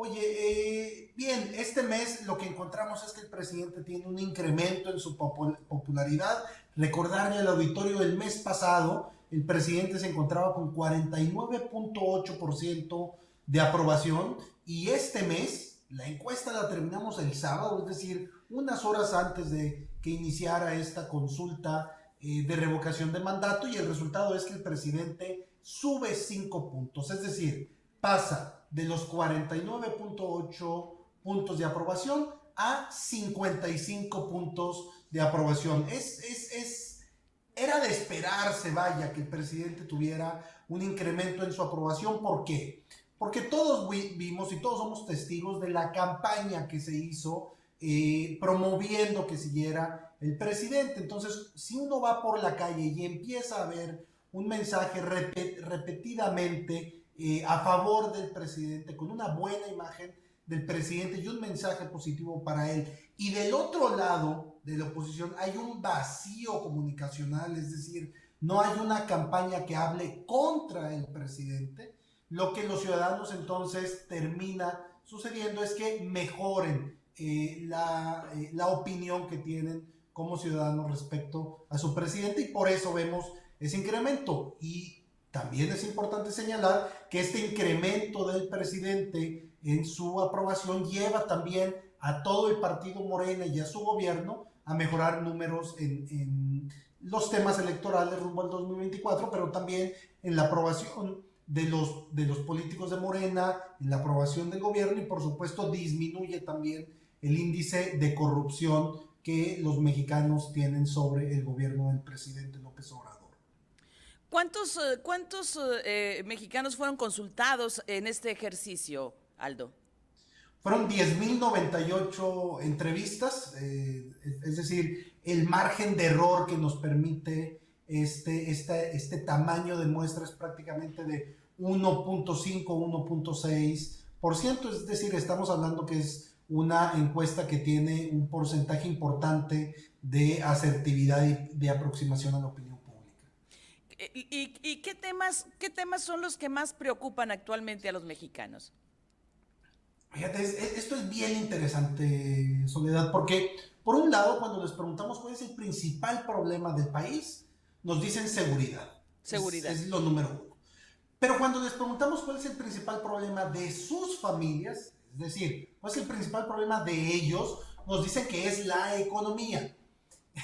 Oye, bien, este mes lo que encontramos es que el presidente tiene un incremento en su popularidad. Recordarle al auditorio, el mes pasado el presidente se encontraba con 49.8% de aprobación y este mes la encuesta la terminamos el sábado, es decir, unas horas antes de que iniciara esta consulta de revocación de mandato, y el resultado es que el presidente sube 5 puntos, es decir, pasa de los 49.8 puntos de aprobación a 55 puntos de aprobación. Era de esperarse, vaya, que el presidente tuviera un incremento en su aprobación. ¿Por qué? Porque todos vimos y todos somos testigos de la campaña que se hizo promoviendo que siguiera el presidente. Entonces, si uno va por la calle y empieza a ver un mensaje repetidamente a favor del presidente, con una buena imagen del presidente y un mensaje positivo para él, y del otro lado de la oposición hay un vacío comunicacional, es decir, no hay una campaña que hable contra el presidente, lo que los ciudadanos entonces termina sucediendo es que mejoren la opinión que tienen como ciudadanos respecto a su presidente, y por eso vemos ese incremento. Y también es importante señalar que este incremento del presidente en su aprobación lleva también a todo el partido Morena y a su gobierno a mejorar números en los temas electorales rumbo al 2024, pero también en la aprobación de los políticos de Morena, en la aprobación del gobierno, y por supuesto disminuye también el índice de corrupción que los mexicanos tienen sobre el gobierno del presidente López Obrador. ¿Cuántos mexicanos fueron consultados en este ejercicio, Aldo? Fueron 10.098 entrevistas, es decir, el margen de error que nos permite este tamaño de muestra es prácticamente de 1.5, 1.6%, es decir, estamos hablando que es una encuesta que tiene un porcentaje importante de asertividad y de aproximación a la opinión pública. ¿Y qué temas son los que más preocupan actualmente a los mexicanos? Fíjate, esto es bien interesante, Soledad, porque por un lado, cuando les preguntamos cuál es el principal problema del país, nos dicen seguridad. Seguridad. Es lo número uno. Pero cuando les preguntamos cuál es el principal problema de sus familias, es decir, cuál es el principal problema de ellos, nos dicen que es la economía.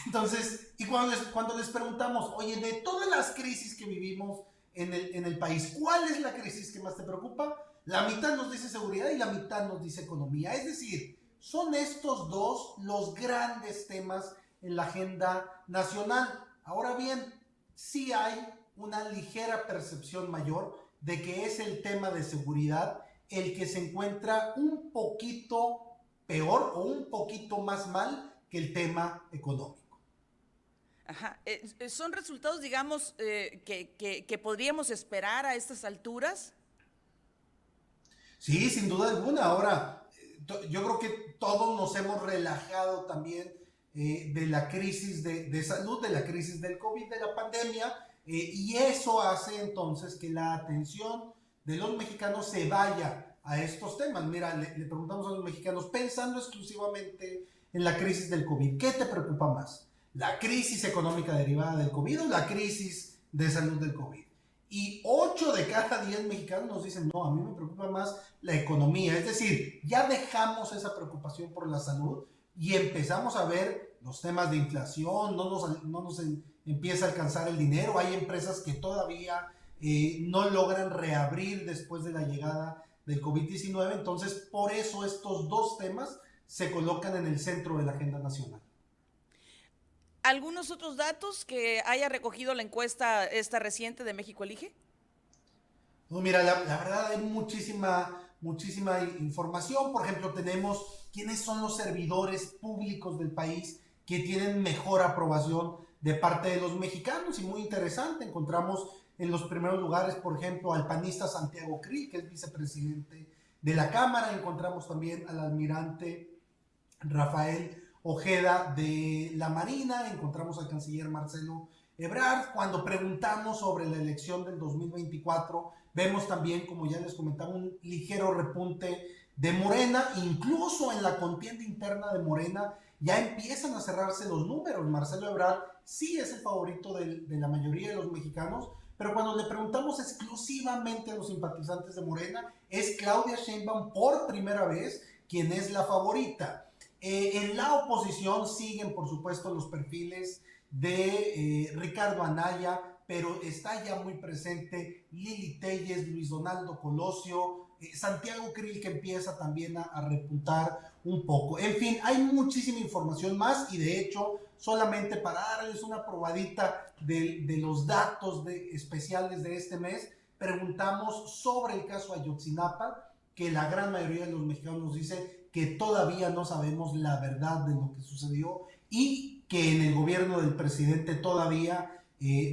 Entonces, y cuando les preguntamos, oye, de todas las crisis que vivimos en el país, ¿cuál es la crisis que más te preocupa? La mitad nos dice seguridad y la mitad nos dice economía. Es decir, son estos dos los grandes temas en la agenda nacional. Ahora bien, sí hay una ligera percepción mayor de que es el tema de seguridad el que se encuentra un poquito peor o un poquito más mal que el tema económico. Ajá. ¿Son resultados, digamos, que podríamos esperar a estas alturas? Sí, sin duda alguna. Ahora, yo creo que todos nos hemos relajado también de la crisis de salud, de la crisis del COVID, de la pandemia, y eso hace entonces que la atención de los mexicanos se vaya a estos temas. Mira, le preguntamos a los mexicanos, pensando exclusivamente en la crisis del COVID, ¿qué te preocupa más? ¿La crisis económica derivada del COVID o la crisis de salud del COVID? Y 8 de cada 10 mexicanos nos dicen, no, a mí me preocupa más la economía. Es decir, ya dejamos esa preocupación por la salud y empezamos a ver los temas de inflación, no nos empieza a alcanzar el dinero. Hay empresas que todavía no logran reabrir después de la llegada del COVID-19. Entonces, por eso estos dos temas se colocan en el centro de la agenda nacional. ¿Algunos otros datos que haya recogido la encuesta esta reciente de México Elige? No, mira, la verdad hay muchísima información. Por ejemplo, tenemos quiénes son los servidores públicos del país que tienen mejor aprobación de parte de los mexicanos, y muy interesante, encontramos en los primeros lugares, por ejemplo, al panista Santiago Krill, que es vicepresidente de la Cámara. Encontramos también al almirante Rafael Ojeda de la Marina, encontramos al canciller Marcelo Ebrard. Cuando preguntamos sobre la elección del 2024, vemos también, como ya les comentaba, un ligero repunte de Morena. Incluso en la contienda interna de Morena ya empiezan a cerrarse los números. Marcelo Ebrard sí es el favorito de la mayoría de los mexicanos, pero cuando le preguntamos exclusivamente a los simpatizantes de Morena, es Claudia Sheinbaum por primera vez quien es la favorita. En la oposición siguen, por supuesto, los perfiles de Ricardo Anaya, pero está ya muy presente Lili Telles, Luis Donaldo Colosio, Santiago Krill, que empieza también a repuntar un poco. En fin, hay muchísima información más y de hecho, solamente para darles una probadita de los datos especiales de este mes, preguntamos sobre el caso Ayotzinapa, que la gran mayoría de los mexicanos nos dice que todavía no sabemos la verdad de lo que sucedió y que en el gobierno del presidente todavía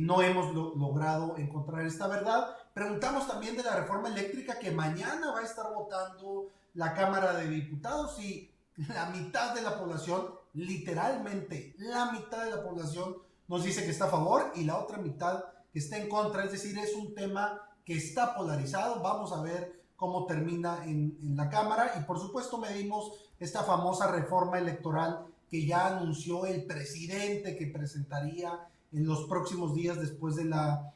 no hemos logrado encontrar esta verdad. Preguntamos también de la reforma eléctrica que mañana va a estar votando la Cámara de Diputados y la mitad de la población, literalmente la mitad de la población nos dice que está a favor y la otra mitad que está en contra. Es decir, es un tema que está polarizado. Vamos a ver cómo termina en la Cámara y por supuesto medimos esta famosa reforma electoral que ya anunció el presidente que presentaría en los próximos días después de la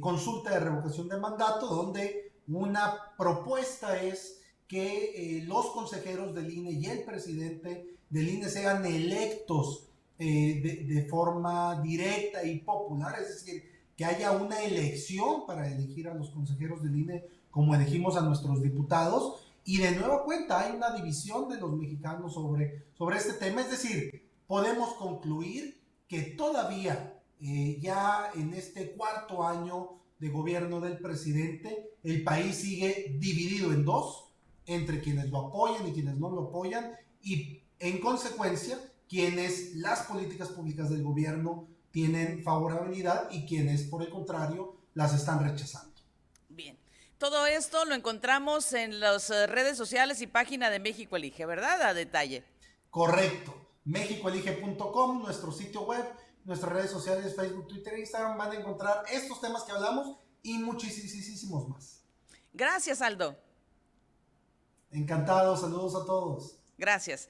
consulta de revocación de mandato, donde una propuesta es que los consejeros del INE y el presidente del INE sean electos de forma directa y popular, es decir, que haya una elección para elegir a los consejeros del INE como elegimos a nuestros diputados. Y de nueva cuenta hay una división de los mexicanos sobre este tema, es decir, podemos concluir que todavía ya en este cuarto año de gobierno del presidente, el país sigue dividido en dos, entre quienes lo apoyan y quienes no lo apoyan, y en consecuencia, quienes las políticas públicas del gobierno tienen favorabilidad y quienes, por el contrario, las están rechazando. Bien. Todo esto lo encontramos en las redes sociales y página de México Elige, ¿verdad? A detalle. Correcto. mexicoelige.com, nuestro sitio web, nuestras redes sociales, Facebook, Twitter, Instagram, van a encontrar estos temas que hablamos y muchísimos más. Gracias, Aldo. Encantado, saludos a todos. Gracias.